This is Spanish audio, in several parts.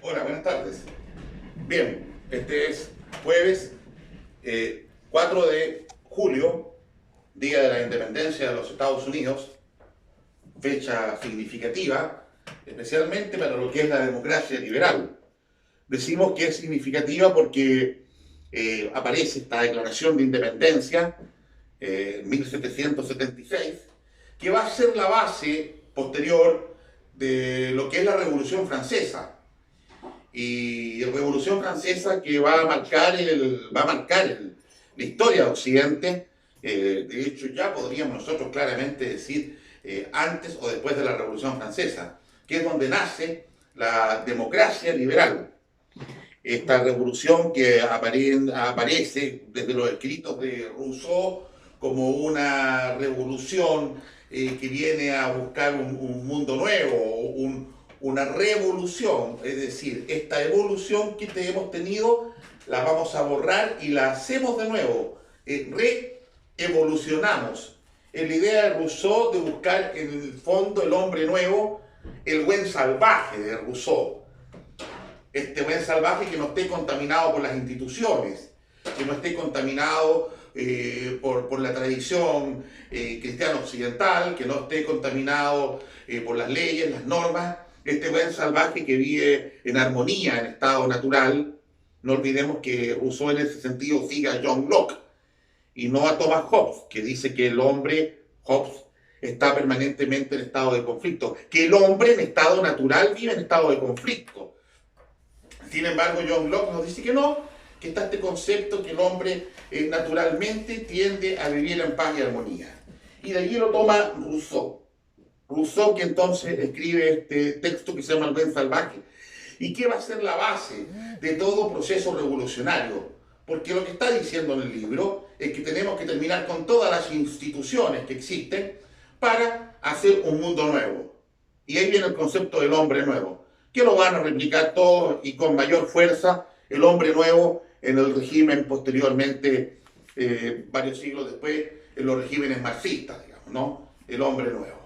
Hola, buenas tardes. Bien, este es jueves 4 de julio, Día de la Independencia de los Estados Unidos, fecha significativa, especialmente para lo que es la democracia liberal. Decimos que es significativa porque aparece esta declaración de independencia en 1776, que va a ser la base posterior de lo que es la Revolución Francesa. Y la Revolución Francesa que va a marcar la historia de Occidente. De hecho, ya podríamos nosotros claramente decir antes o después de la Revolución Francesa, que es donde nace la democracia liberal. Esta revolución que aparece desde los escritos de Rousseau como una revolución que viene a buscar un mundo nuevo, una revolución, es decir, esta evolución que hemos tenido la vamos a borrar y la hacemos de nuevo, reevolucionamos. Es la idea de Rousseau de buscar en el fondo el hombre nuevo, el buen salvaje de Rousseau. Este buen salvaje que no esté contaminado por las instituciones, que no esté contaminado por la tradición cristiana occidental, que no esté contaminado por las leyes, las normas. Este buen salvaje que vive en armonía, en estado natural. No olvidemos que Rousseau en ese sentido sigue a John Locke y no a Thomas Hobbes, que dice que el hombre, Hobbes, está permanentemente en estado de conflicto, que el hombre en estado natural vive en estado de conflicto. Sin embargo, John Locke nos dice que no, que está este concepto que el hombre naturalmente tiende a vivir en paz y armonía. Y de allí lo toma Rousseau. Rousseau, que entonces escribe este texto que se llama El buen salvaje, y que va a ser la base de todo proceso revolucionario. Porque lo que está diciendo en el libro es que tenemos que terminar con todas las instituciones que existen para hacer un mundo nuevo. Y ahí viene el concepto del hombre nuevo, que lo van a replicar todos y con mayor fuerza el hombre nuevo en el régimen posteriormente, varios siglos después, en los regímenes marxistas, digamos, ¿no? El hombre nuevo.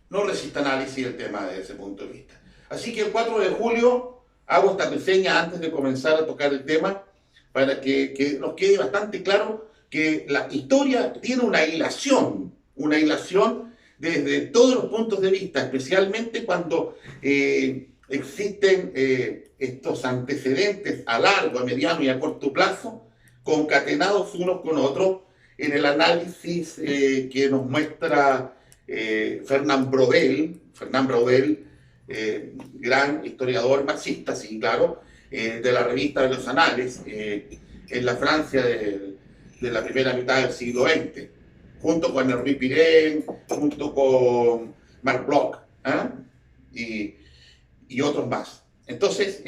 No resiste análisis el tema desde ese punto de vista. Así que el 4 de julio hago esta reseña antes de comenzar a tocar el tema para que nos quede bastante claro que la historia tiene una hilación desde todos los puntos de vista, especialmente cuando existen estos antecedentes a largo, a mediano y a corto plazo, concatenados unos con otros en el análisis que nos muestra Fernand Braudel, gran historiador marxista, sí, claro, de la revista de los Anales, en la Francia de la primera mitad del siglo XX, junto con Henri Pirenne, junto con Marc Bloch, y otros más. Entonces,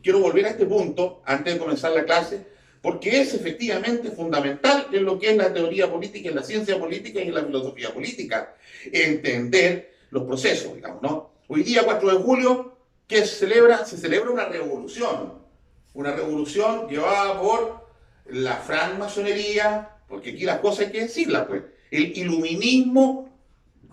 quiero volver a este punto antes de comenzar la clase, porque es efectivamente fundamental en lo que es la teoría política, en la ciencia política y en la filosofía política, entender los procesos, digamos, ¿no? Hoy día, 4 de julio, ¿qué se celebra? Se celebra una revolución llevada por la francmasonería, porque aquí las cosas hay que decirlas, pues, el iluminismo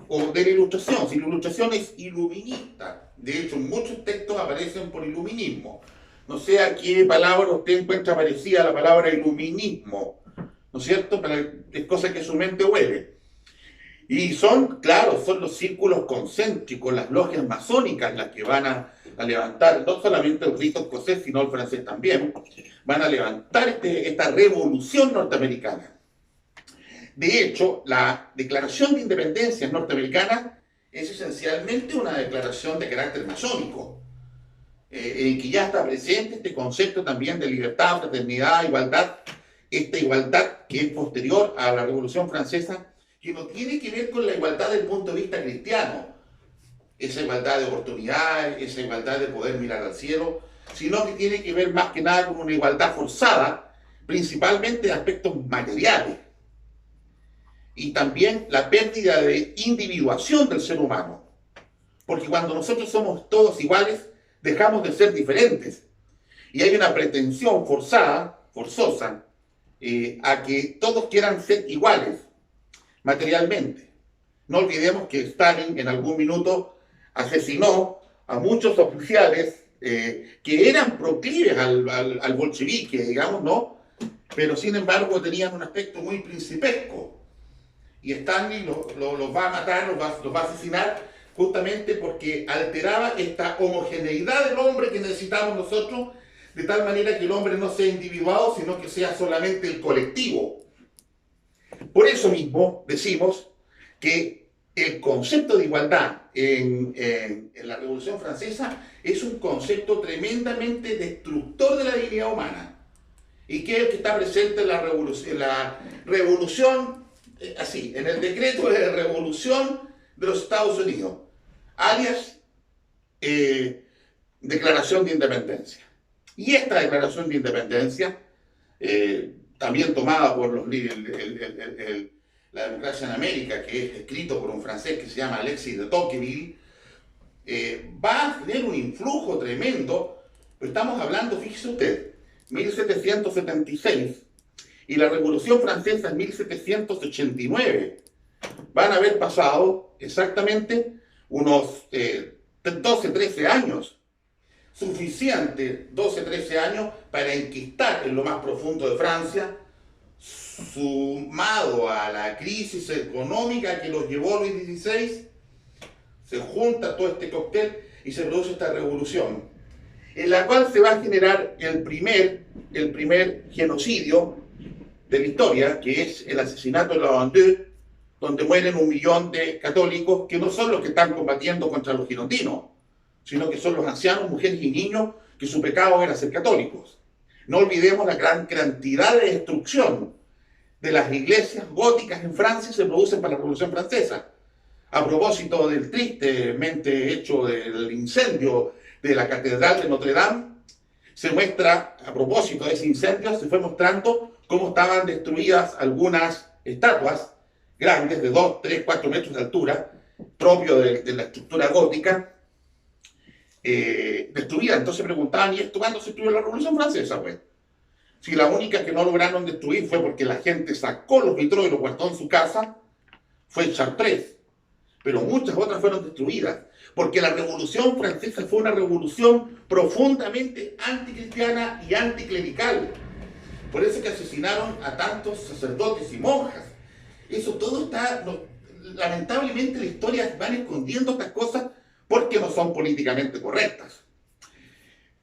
o de la ilustración, si la ilustración es iluminista, de hecho muchos textos aparecen por iluminismo. No sé a qué palabra usted encuentra parecida a la palabra iluminismo, ¿no es cierto? Es cosa que su mente huele. Y son, claro, son los círculos concéntricos, las logias masónicas las que van a levantar, no solamente el rito escocés, sino el francés también, van a levantar esta revolución norteamericana. De hecho, la Declaración de Independencia norteamericana es esencialmente una declaración de carácter masónico, en que ya está presente este concepto también de libertad, fraternidad, igualdad, esta igualdad que es posterior a la Revolución Francesa, que no tiene que ver con la igualdad desde el punto de vista cristiano, esa igualdad de oportunidades, esa igualdad de poder mirar al cielo, sino que tiene que ver más que nada con una igualdad forzada, principalmente de aspectos materiales, y también la pérdida de individuación del ser humano, porque cuando nosotros somos todos iguales, dejamos de ser diferentes, y hay una pretensión forzosa, a que todos quieran ser iguales materialmente. No olvidemos que Stalin en algún minuto asesinó a muchos oficiales que eran proclives al bolchevique, digamos, ¿no? Pero sin embargo tenían un aspecto muy principesco. Y Stanley los va a matar, los va a asesinar, justamente porque alteraba esta homogeneidad del hombre que necesitamos nosotros, de tal manera que el hombre no sea individuado, sino que sea solamente el colectivo. Por eso mismo decimos que el concepto de igualdad en la Revolución Francesa es un concepto tremendamente destructor de la dignidad humana, y que es el que está presente en la revolución, así, en el decreto de revolución de los Estados Unidos, alias Declaración de Independencia. Y esta Declaración de Independencia, también tomada por la democracia en América, que es escrito por un francés que se llama Alexis de Tocqueville, va a tener un influjo tremendo. Estamos hablando, fíjese usted, 1776, y la Revolución Francesa en 1789. Van a haber pasado exactamente unos 12, 13 años. Suficiente, 12, 13 años para enquistar en lo más profundo de Francia, sumado a la crisis económica que los llevó Luis XVI, se junta todo este cóctel y se produce esta revolución, en la cual se va a generar el primer genocidio de la historia, que es el asesinato de la Vendée, donde mueren 1 millón de católicos, que no son los que están combatiendo contra los girondinos, sino que son los ancianos, mujeres y niños, que su pecado era ser católicos. No olvidemos la gran cantidad de destrucción de las iglesias góticas en Francia se producen para la Revolución Francesa. A propósito del tristemente hecho del incendio de la Catedral de Notre Dame, se muestra, a propósito de ese incendio, se fue mostrando cómo estaban destruidas algunas estatuas grandes de 2, 3, 4 metros de altura, propio de la estructura gótica, destruidas. Entonces preguntaban, ¿y esto cuándo se destruyó la Revolución Francesa? Pues, si la única que no lograron destruir fue porque la gente sacó los vitros y los guardó en su casa, fue Chartres. Pero muchas otras fueron destruidas, porque la Revolución Francesa fue una revolución profundamente anticristiana y anticlerical. Por eso es que asesinaron a tantos sacerdotes y monjas. Eso todo está, lamentablemente la historia va escondiendo estas cosas porque no son políticamente correctas.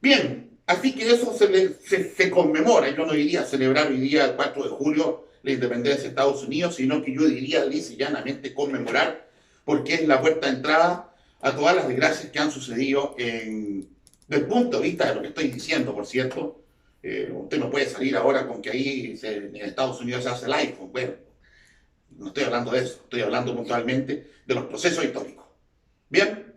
Bien, así que eso se conmemora. Yo no diría celebrar hoy día, el 4 de julio, la independencia de Estados Unidos, sino que yo diría lisa y llanamente conmemorar, porque es la puerta de entrada a todas las desgracias que han sucedido desde el punto de vista de lo que estoy diciendo, por cierto. Usted no puede salir ahora con que ahí en Estados Unidos se hace el iPhone. Bueno, no estoy hablando de eso, estoy hablando puntualmente de los procesos históricos. Bien,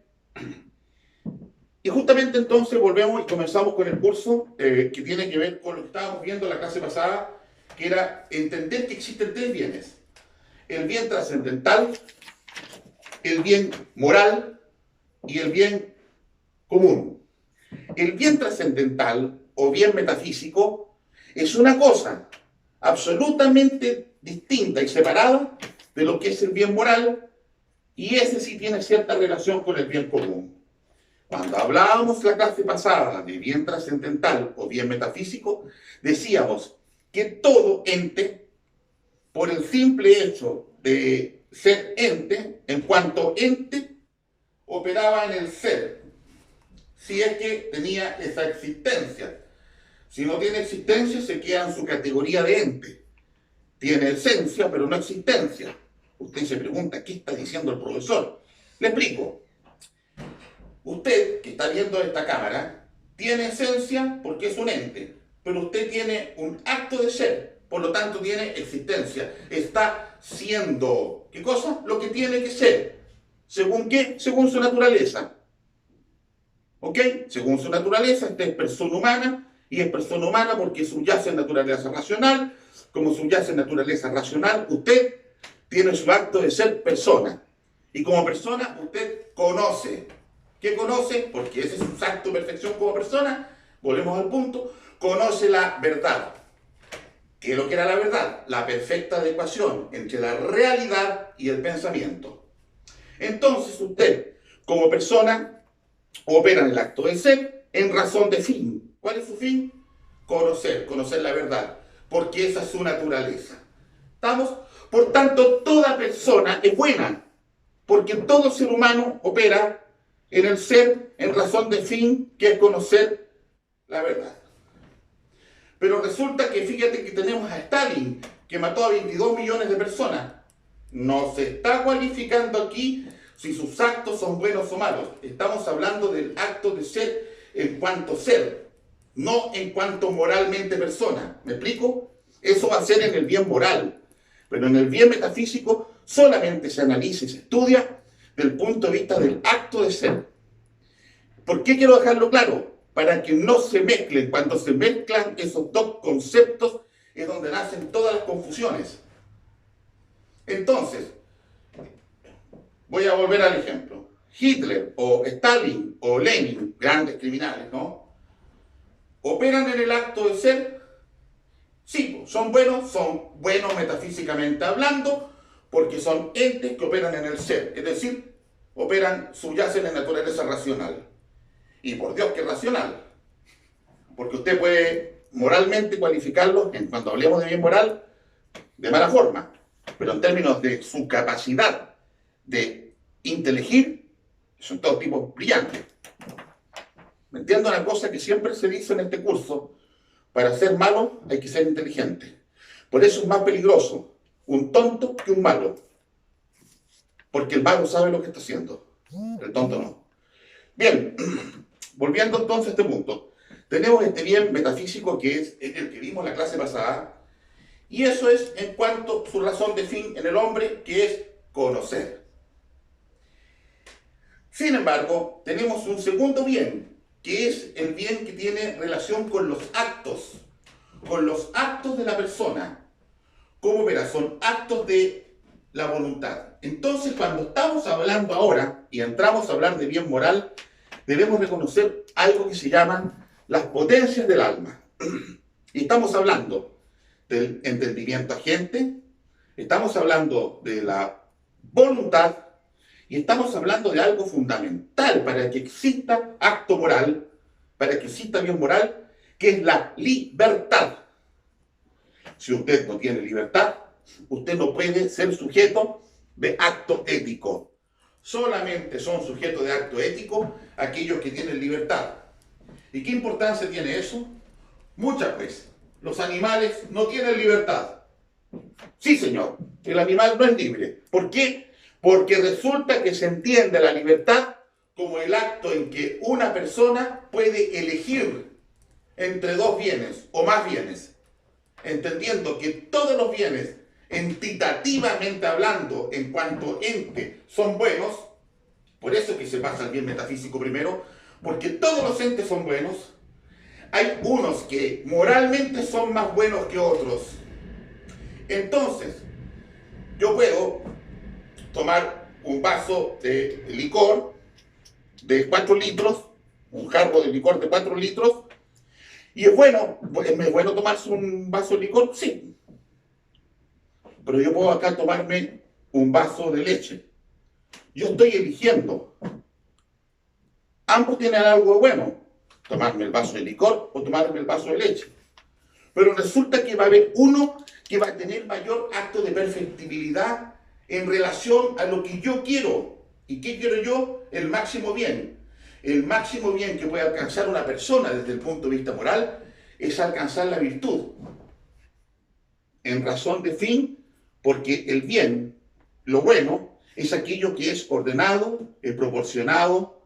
y justamente entonces volvemos y comenzamos con el curso que tiene que ver con lo que estábamos viendo en la clase pasada, que era entender que existen 3 bienes: el bien trascendental, el bien moral y el bien común. El bien trascendental o bien metafísico es una cosa absolutamente distinta y separada de lo que es el bien moral, y ese sí tiene cierta relación con el bien común. Cuando hablábamos la clase pasada de bien trascendental o bien metafísico, decíamos que todo ente, por el simple hecho de ser ente, en cuanto ente, operaba en el ser, si es que tenía esa existencia. Si no tiene existencia, se queda en su categoría de ente. Tiene esencia, pero no existencia. Usted se pregunta, ¿qué está diciendo el profesor? Le explico. Usted, que está viendo esta cámara, tiene esencia porque es un ente, pero usted tiene un acto de ser, por lo tanto tiene existencia. Está siendo, ¿qué cosa? Lo que tiene que ser. ¿Según qué? Según su naturaleza. ¿Ok? Según su naturaleza, esta es persona humana, y es persona humana porque subyace en naturaleza racional. Como subyace en naturaleza racional, usted tiene su acto de ser persona. Y como persona, usted conoce. ¿Qué conoce? Porque ese es su acto de perfección como persona. Volvemos al punto. Conoce la verdad. ¿Qué es lo que era la verdad? La perfecta adecuación entre la realidad y el pensamiento. Entonces usted, como persona, operan el acto de ser en razón de fin. ¿Cuál es su fin? Conocer la verdad, porque esa es su naturaleza. ¿Estamos? Por tanto, toda persona es buena, porque todo ser humano opera en el ser en razón de fin, que es conocer la verdad. Pero resulta que fíjate que tenemos a Stalin, que mató a 22 millones de personas. No se está cualificando aquí si sus actos son buenos o malos. Estamos hablando del acto de ser en cuanto ser, no en cuanto moralmente persona. ¿Me explico? Eso va a ser en el bien moral. Pero en el bien metafísico solamente se analiza y se estudia desde el punto de vista del acto de ser. ¿Por qué quiero dejarlo claro? Para que no se mezclen. Cuando se mezclan esos dos conceptos es donde nacen todas las confusiones. Entonces, voy a volver al ejemplo. Hitler o Stalin o Lenin, grandes criminales, ¿no? ¿Operan en el acto de ser? Sí, son buenos metafísicamente hablando, porque son entes que operan en el ser, es decir, subyacen en naturaleza racional. Y por Dios que es racional, porque usted puede moralmente cualificarlo, cuando hablemos de bien moral, de mala forma, pero en términos de su capacidad de inteligir, son todos tipos brillantes. ¿Me entiendo una cosa que siempre se dice en este curso? Para ser malo hay que ser inteligente. Por eso es más peligroso un tonto que un malo. Porque el malo sabe lo que está haciendo, el tonto no. Bien, volviendo entonces a este punto. Tenemos este bien metafísico que es el que vimos en la clase pasada. Y eso es en cuanto a su razón de fin en el hombre, que es conocer. Sin embargo, tenemos un segundo bien, que es el bien que tiene relación con los actos de la persona. ¿Cómo verás? Son actos de la voluntad. Entonces, cuando estamos hablando ahora, y entramos a hablar de bien moral, debemos reconocer algo que se llaman las potencias del alma. Y estamos hablando del entendimiento agente, estamos hablando de la voluntad, y estamos hablando de algo fundamental para que exista acto moral, para que exista bien moral, que es la libertad. Si usted no tiene libertad, usted no puede ser sujeto de acto ético. Solamente son sujetos de acto ético aquellos que tienen libertad. ¿Y qué importancia tiene eso? Muchas veces. Los animales no tienen libertad. Sí, señor, el animal no es libre. ¿Por qué? Porque resulta que se entiende la libertad como el acto en que una persona puede elegir entre dos bienes o más bienes, entendiendo que todos los bienes, entitativamente hablando, en cuanto ente, son buenos. Por eso que se pasa al bien metafísico primero, porque todos los entes son buenos. Hay unos que moralmente son más buenos que otros. Entonces, yo puedo tomar un vaso de licor de 4 litros, un jarro de licor de 4 litros, y es bueno tomarse un vaso de licor, sí. Pero yo puedo acá tomarme un vaso de leche. Yo estoy eligiendo. Ambos tienen algo de bueno, tomarme el vaso de licor o tomarme el vaso de leche. Pero resulta que va a haber uno que va a tener mayor acto de perfectibilidad en relación a lo que yo quiero. ¿Y qué quiero yo? El máximo bien. El máximo bien que puede alcanzar una persona desde el punto de vista moral es alcanzar la virtud. En razón de fin, porque el bien, lo bueno, es aquello que es ordenado, es proporcionado,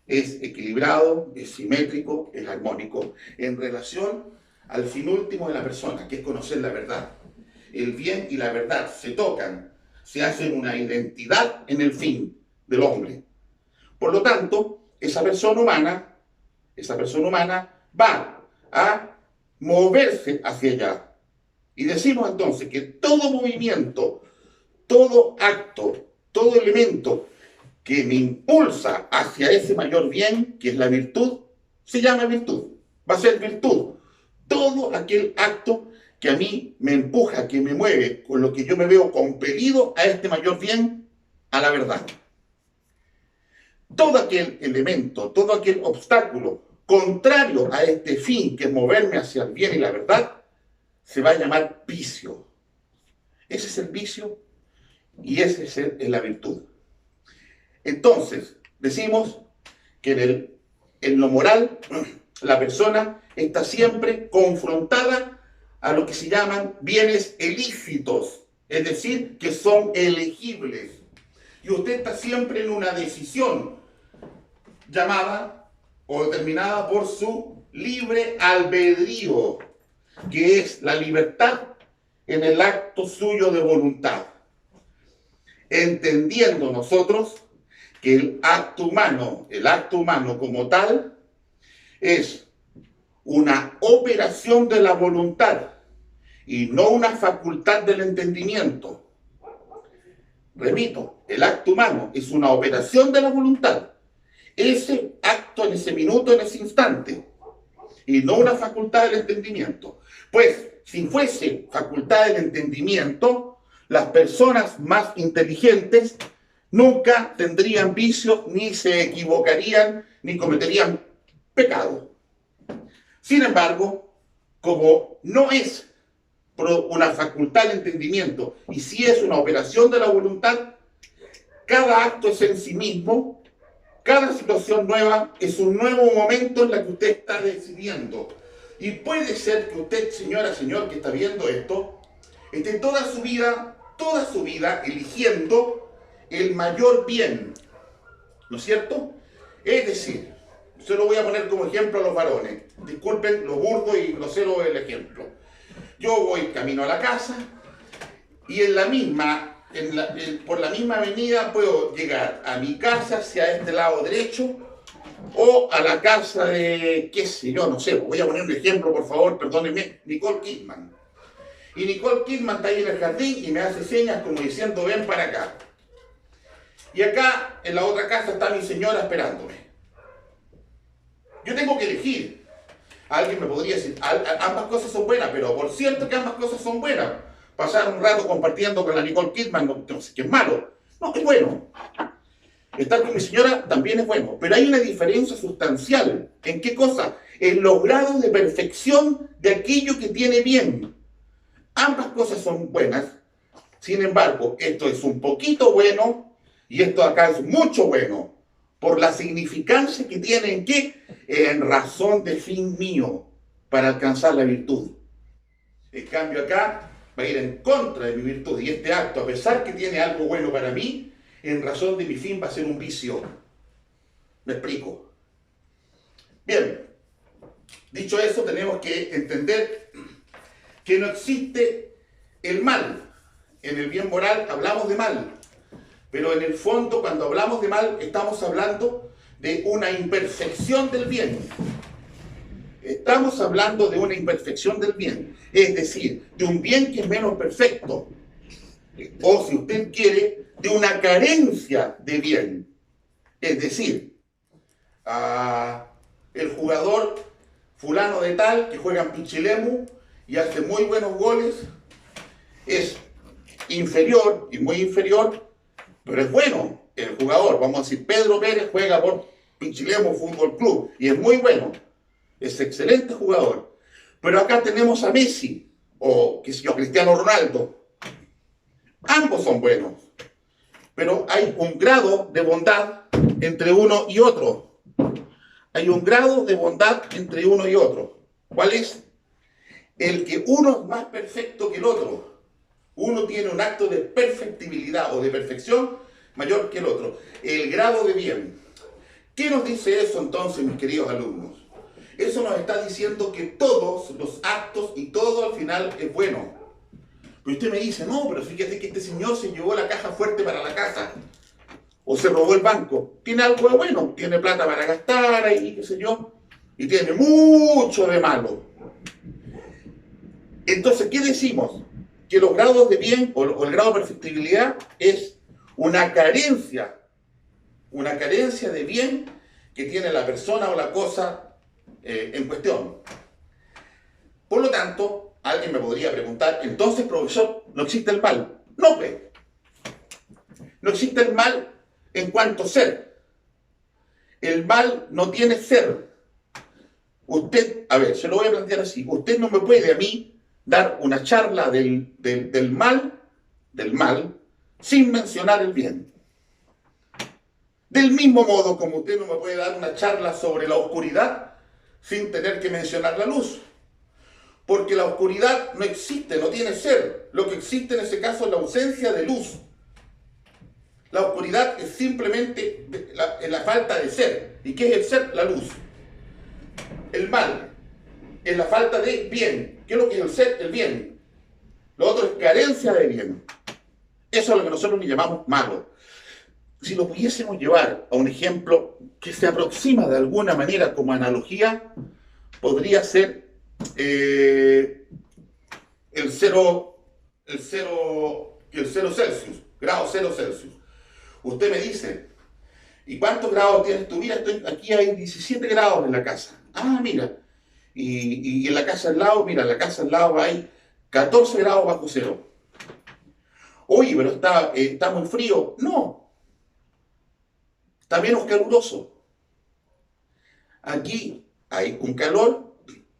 es equilibrado, es simétrico, es armónico, en relación al fin último de la persona, que es conocer la verdad. El bien y la verdad se tocan, se hacen una identidad en el fin del hombre. Por lo tanto, esa persona humana va a moverse hacia allá. Y decimos entonces que todo movimiento, todo acto, todo elemento que me impulsa hacia ese mayor bien, que es la virtud, se llama virtud. Va a ser virtud. Todo aquel acto que a mí me empuja, que me mueve, con lo que yo me veo compelido a este mayor bien, a la verdad. todo aquel elemento, todo aquel obstáculo contrario a este fin, que es moverme hacia el bien y la verdad, se va a llamar vicio. Ese es el vicio y esa es la virtud. Entonces, decimos que en lo moral, la persona está siempre confrontada a lo que se llaman bienes ilícitos, es decir, que son elegibles. Y usted está siempre en una decisión llamada o determinada por su libre albedrío, que es la libertad en el acto suyo de voluntad. Entendiendo nosotros que el acto humano como tal, es una operación de la voluntad y no una facultad del entendimiento. Repito, el acto humano es una operación de la voluntad. Ese acto en ese minuto, en ese instante, y no una facultad del entendimiento. Pues, si fuese facultad del entendimiento, las personas más inteligentes nunca tendrían vicios, ni se equivocarían, ni cometerían pecado. Sin embargo, como no es una facultad del entendimiento y sí es una operación de la voluntad, cada acto es en sí mismo, cada situación nueva es un nuevo momento en el que usted está decidiendo. Y puede ser que usted, señora, señor, que está viendo esto, esté toda su vida eligiendo el mayor bien, ¿no es cierto? Es decir, se lo voy a poner como ejemplo a los varones. Disculpen lo burdo y grosero del ejemplo. Yo voy camino a la casa y por la misma avenida puedo llegar a mi casa hacia este lado derecho o a la casa de, qué sé yo, no sé, voy a poner un ejemplo, por favor, perdónenme, Nicole Kidman. Y Nicole Kidman está ahí en el jardín y me hace señas como diciendo, ven para acá. Y acá, en la otra casa, está mi señora esperándome. Yo tengo que elegir. Alguien me podría decir, ambas cosas son buenas, pero por cierto que ambas cosas son buenas. Pasar un rato compartiendo con la Nicole Kidman, no sé qué es malo. No, es bueno. Estar con mi señora también es bueno. Pero hay una diferencia sustancial. ¿En qué cosa? En los grados de perfección de aquello que tiene bien. Ambas cosas son buenas. Sin embargo, esto es un poquito bueno y esto acá es mucho bueno. Por la significancia que tiene en qué? En razón de fin mío para alcanzar la virtud. En cambio acá va a ir en contra de mi virtud y este acto, a pesar que tiene algo bueno para mí, en razón de mi fin va a ser un vicio. ¿Me explico? Bien, dicho eso, tenemos que entender que no existe el mal. En el bien moral hablamos de mal. Pero en el fondo, cuando hablamos de mal, estamos hablando de una imperfección del bien. Estamos hablando de una imperfección del bien. Es decir, de un bien que es menos perfecto. O, si usted quiere, de una carencia de bien. Es decir, el jugador fulano de tal, que juega en Pichilemu y hace muy buenos goles, es inferior y muy inferior, pero es bueno el jugador. Vamos a decir, Pedro Pérez juega por Pichilemu Fútbol Club y es muy bueno, es excelente jugador. Pero acá tenemos a Messi o, qué sé yo, Cristiano Ronaldo. Ambos son buenos, pero hay un grado de bondad entre uno y otro. Hay un grado de bondad entre uno y otro. ¿Cuál es? El que uno es más perfecto que el otro. Uno tiene un acto de perfectibilidad o de perfección mayor que el otro. El grado de bien. ¿Qué nos dice eso entonces, mis queridos alumnos? Eso nos está diciendo que todos los actos y todo al final es bueno. Pero usted me dice, no, pero fíjate que este señor se llevó la caja fuerte para la casa. O se robó el banco. Tiene algo de bueno. Tiene plata para gastar ahí, qué sé yo. Y tiene mucho de malo. Entonces, ¿qué decimos? Que los grados de bien o el grado de perfectibilidad es una carencia de bien que tiene la persona o la cosa en cuestión. Por lo tanto, alguien me podría preguntar, entonces, profesor, ¿no existe el mal? No, pues. No existe el mal en cuanto ser. el mal no tiene ser. Usted, a ver, se lo voy a plantear así. Usted no me puede a mí dar una charla del mal, sin mencionar el bien. Del mismo modo como usted no me puede dar una charla sobre la oscuridad sin tener que mencionar la luz. Porque la oscuridad no existe, no tiene ser. Lo que existe en ese caso es la ausencia de luz. La oscuridad es simplemente la falta de ser. ¿Y qué es el ser? La luz. El mal es la falta de bien. ¿Qué es lo que es el ser? El bien. Lo otro es carencia de bien. Eso es lo que nosotros le llamamos malo. Si lo pudiésemos llevar a un ejemplo que se aproxima de alguna manera como analogía, podría ser el cero Celsius, grado 0 Celsius. Usted me dice, ¿y cuántos grados tienes tú? Mira, aquí hay 17 grados en la casa. Ah, mira. Y en la casa al lado, mira, en la casa al lado hay 14 grados bajo cero. Oye, pero está muy frío. No, está menos caluroso. Aquí hay un calor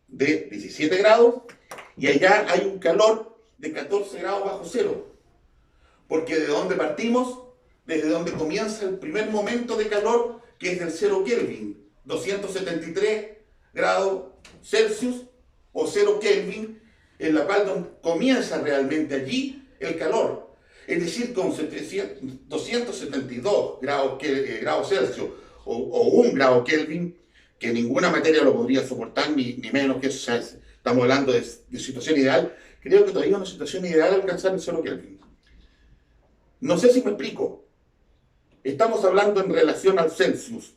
de 17 grados y allá hay un calor de 14 grados bajo cero. Porque ¿de dónde partimos? Desde donde comienza el primer momento de calor, que es del 0 Kelvin, 273 grados Celsius o 0 Kelvin, en la cual comienza realmente allí el calor. Es decir, con 272 grados Celsius o 1 grado Kelvin, que ninguna materia lo podría soportar, ni menos que eso. O sea, estamos hablando de situación ideal. Creo que todavía es una situación ideal alcanzar el 0 Kelvin. No sé si me explico. Estamos hablando en relación al Celsius.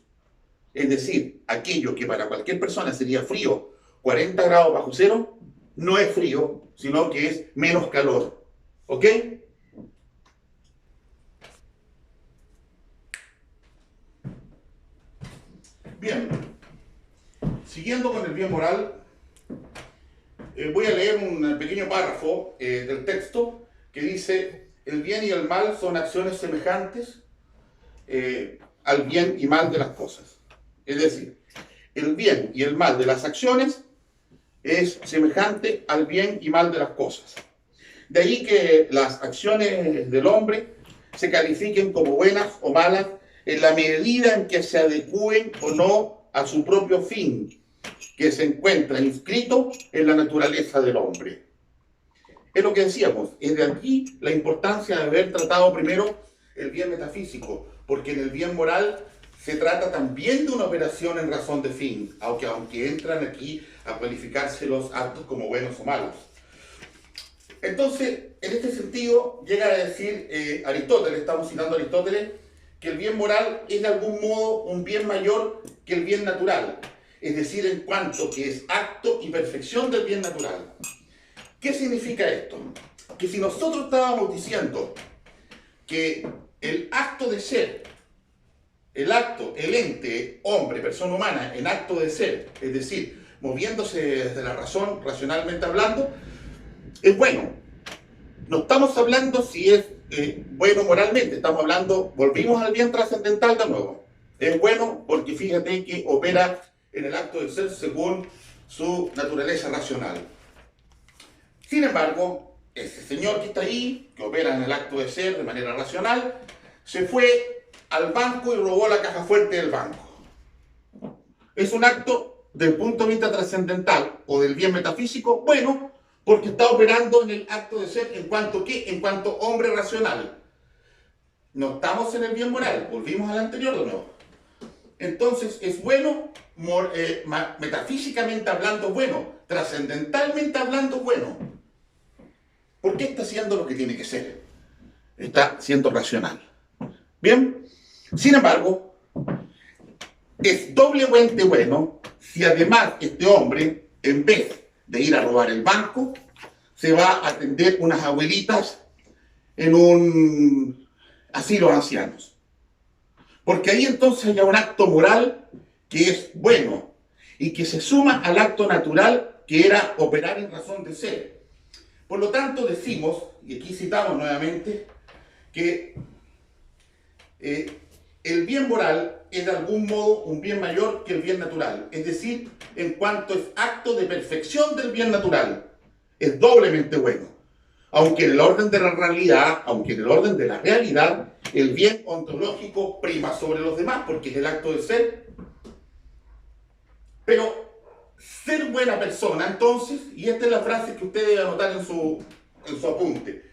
Es decir, aquello que para cualquier persona sería frío, 40 grados bajo cero, no es frío, sino que es menos calor. ¿Ok? Bien. Siguiendo con el bien moral, voy a leer un pequeño párrafo del texto que dice: el bien y el mal son acciones semejantes al bien y mal de las cosas. Es decir, el bien y el mal de las acciones es semejante al bien y mal de las cosas. De ahí que las acciones del hombre se califiquen como buenas o malas en la medida en que se adecúen o no a su propio fin, que se encuentra inscrito en la naturaleza del hombre. Es lo que decíamos, es de aquí la importancia de haber tratado primero el bien metafísico, porque en el bien moral se trata también de una operación en razón de fin, aunque entran aquí a cualificarse los actos como buenos o malos. Entonces, en este sentido, llega a decir Aristóteles, estamos citando a Aristóteles, que el bien moral es de algún modo un bien mayor que el bien natural, es decir, en cuanto que es acto y perfección del bien natural. ¿Qué significa esto? Que si nosotros estábamos diciendo que el acto de ser, el ente, hombre, persona humana, en acto de ser, es decir, moviéndose desde la razón, racionalmente hablando, es bueno. No estamos hablando si es bueno moralmente, estamos hablando, volvimos al bien trascendental de nuevo. Es bueno porque fíjate que opera en el acto de ser según su naturaleza racional. Sin embargo, ese señor que está ahí, que opera en el acto de ser de manera racional, se fue al banco y robó la caja fuerte del banco. Es un acto del punto de vista trascendental o del bien metafísico, bueno, porque está operando en el acto de ser en cuanto ¿qué? En cuanto hombre racional. No estamos en el bien moral, volvimos al anterior de nuevo. Entonces es bueno, metafísicamente hablando bueno, trascendentalmente hablando bueno. ¿Por qué está haciendo lo que tiene que ser? Está siendo racional. Bien, sin embargo, es doblemente bueno si además este hombre, en vez de ir a robar el banco, se va a atender unas abuelitas en un asilo de ancianos. Porque ahí entonces hay un acto moral que es bueno y que se suma al acto natural que era operar en razón de ser. Por lo tanto decimos, y aquí citamos nuevamente, que el bien moral es de algún modo un bien mayor que el bien natural, es decir, en cuanto es acto de perfección del bien natural, es doblemente bueno. Aunque en el orden de la realidad, el bien ontológico prima sobre los demás, porque es el acto de ser. Pero ser buena persona, entonces, y esta es la frase que usted debe anotar en su apunte,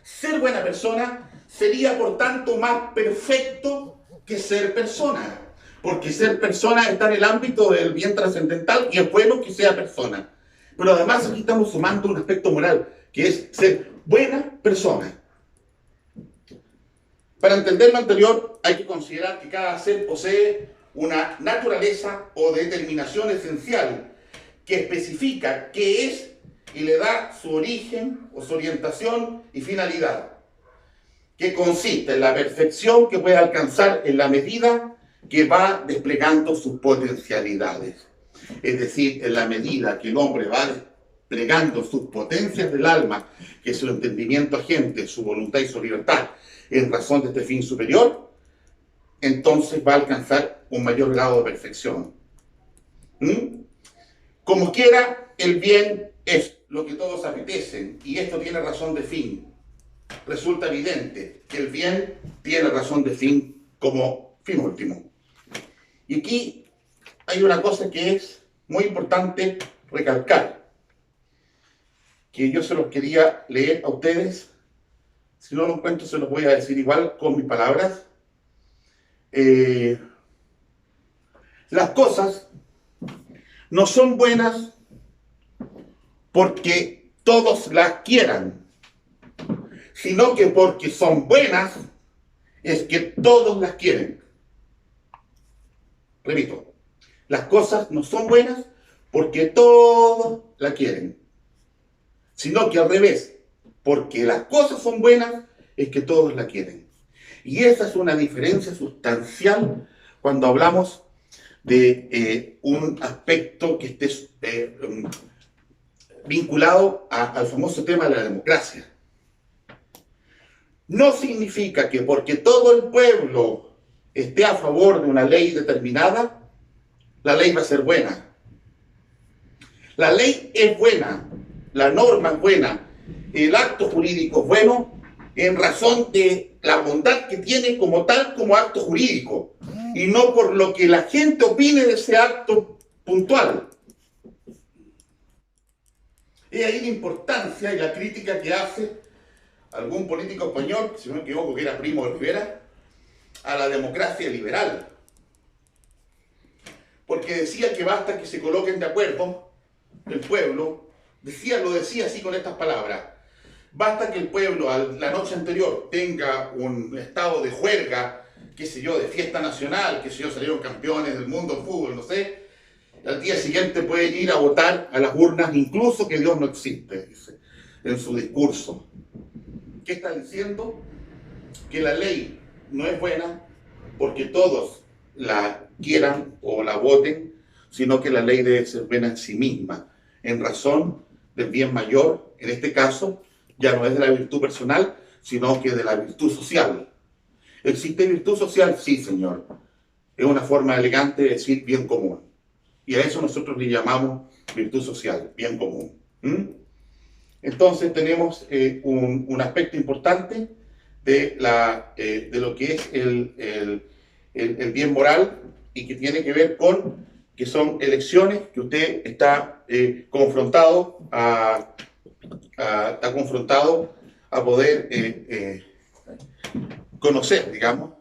ser buena persona sería, por tanto, más perfecto que ser persona, porque ser persona está en el ámbito del bien trascendental y es bueno que sea persona. Pero además aquí estamos sumando un aspecto moral, que es ser buena persona. Para entender lo anterior, hay que considerar que cada ser posee una naturaleza o determinación esencial que especifica qué es y le da su origen o su orientación y finalidad, que consiste en la perfección que puede alcanzar en la medida que va desplegando sus potencialidades. Es decir, en la medida que el hombre va desplegando sus potencias del alma, que es su entendimiento agente, su voluntad y su libertad, en razón de este fin superior, entonces va a alcanzar un mayor grado de perfección. Como quiera, el bien es lo que todos apetecen, y esto tiene razón de fin. Resulta evidente que el bien tiene razón de fin como fin último. Y aquí hay una cosa que es muy importante recalcar, que yo se los quería leer a ustedes. Si no lo encuentro, se los voy a decir igual con mis palabras. Las cosas no son buenas porque todos las quieran, sino que porque son buenas es que todos las quieren. Repito, las cosas no son buenas porque todos las quieren, sino que al revés, porque las cosas son buenas es que todos las quieren. Y esa es una diferencia sustancial cuando hablamos de un aspecto que esté vinculado al famoso tema de la democracia. No significa que porque todo el pueblo esté a favor de una ley determinada, la ley va a ser buena. La ley es buena, la norma es buena, el acto jurídico es bueno en razón de la bondad que tiene como tal como acto jurídico, y no por lo que la gente opine de ese acto puntual. Y ahí la importancia y la crítica que hace algún político español, si no me equivoco que era Primo de Rivera, a la democracia liberal. Porque decía que basta que se coloquen de acuerdo el pueblo, lo decía así con estas palabras: basta que el pueblo la noche anterior tenga un estado de juerga, qué sé yo, de fiesta nacional, qué sé yo, salieron campeones del mundo en fútbol, no sé, al día siguiente pueden ir a votar a las urnas, incluso que Dios no existe, dice en su discurso. ¿Qué está diciendo? Que la ley no es buena porque todos la quieran o la voten, sino que la ley debe ser buena en sí misma, en razón del bien mayor. En este caso, ya no es de la virtud personal, sino que de la virtud social. ¿Existe virtud social? Sí, señor. Es una forma elegante de decir bien común. Y a eso nosotros le llamamos virtud social, bien común. Entonces tenemos un aspecto importante de lo que es el bien moral, y que tiene que ver con que son elecciones que usted está confrontado a poder conocer, digamos.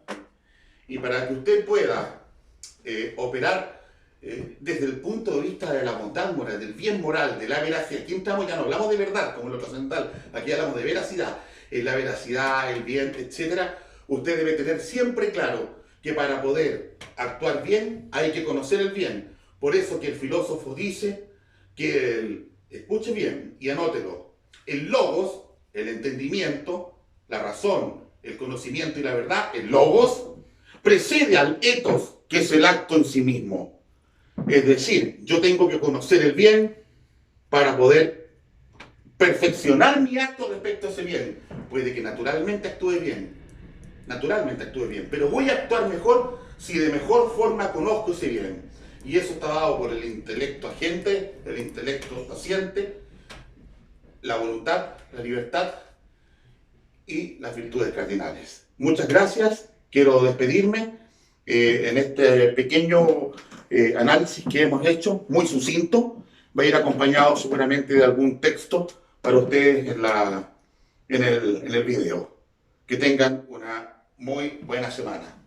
Y para que usted pueda operar desde el punto de vista de la bondad moral, del bien moral, de la veracidad. Aquí estamos, ya no hablamos de verdad, como en lo trascendental, aquí hablamos de veracidad, la veracidad, el bien, etc. Usted debe tener siempre claro que para poder actuar bien hay que conocer el bien. Por eso que el filósofo dice que, escuche bien y anótelo, el logos, el entendimiento, la razón, el conocimiento y la verdad, el logos, precede al ethos, que es el acto en sí mismo. Es decir, yo tengo que conocer el bien para poder perfeccionar mi acto respecto a ese bien. Puede que naturalmente actúe bien, naturalmente actúe bien, pero voy a actuar mejor si de mejor forma conozco ese bien. Y eso está dado por el intelecto agente, el intelecto paciente, la voluntad, la libertad y las virtudes cardinales. Muchas gracias, quiero despedirme en este pequeño análisis que hemos hecho, muy sucinto, va a ir acompañado seguramente de algún texto para ustedes en el video. Que tengan una muy buena semana.